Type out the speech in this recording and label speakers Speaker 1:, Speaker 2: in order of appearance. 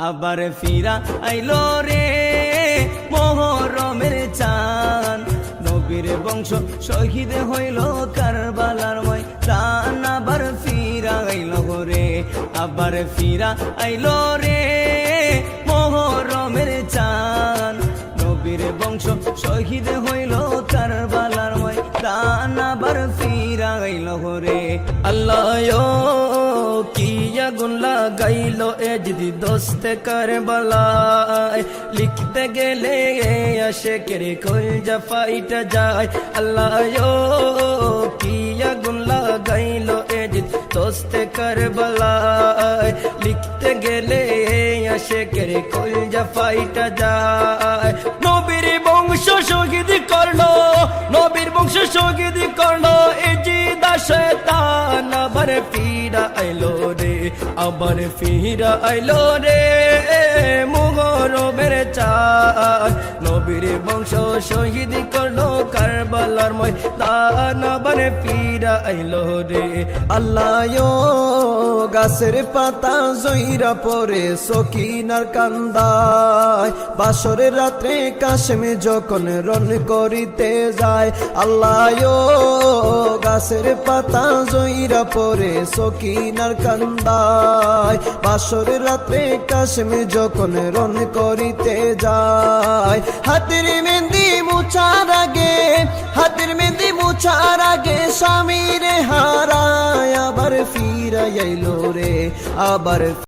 Speaker 1: আবার ফিরা আইলো রে মুহররমের চাঁদ, নবীর বংশ শহীদ হইল কারবালার ময়দান। আবার ফিরা আইলো রে, আবার ফিরা আইলো রে মুহররমের চাঁদ, নবীর বংশ শহীদ হইল কারবালার ময়দান। আবার ফিরা আইলো রে। আল্লাহ কি আগুন লাগাইলো এ যদি দোস্তে কারবালায়, লিখতে গেলে আশিকের কলজা ফাইটা যায়। আল্লাহ কি আগুন লাগাইলো এ যদি দোস্তে কারবালায়, লিখতে গেলে আশিকের কলজা ফাইটা যায়। নবীর বংশ শহীদ করলো, নবীর বংশ শহীদ করলো এই জিদা শয়তান। আবার ফিরা আইলো রে, আবার ফিরা আইলো রে মুহররমের চাঁদ, নবীর বংশ শহীদ করলো কারবালার ময়দান। আবার ফিরা আইলো রে।
Speaker 2: আল্লাহ গাছের পাতা জইরা পরে সকিনার কান্দায়, বাসরের রাত্রে কাশেমে যখন রন করিতে যায়। আল্লাহ গাছের পাতা জইরা পরে সকিনার কান্দায়, বাসরের রাত্রে কাশেমে যখন রন করিতে যায়। হাতের মেহেন্দি মুছার আগে, হাতের মেহেন্দি মুছার আগে স্বামীরে হারায় আবার ফিরা আইলো রে, আবার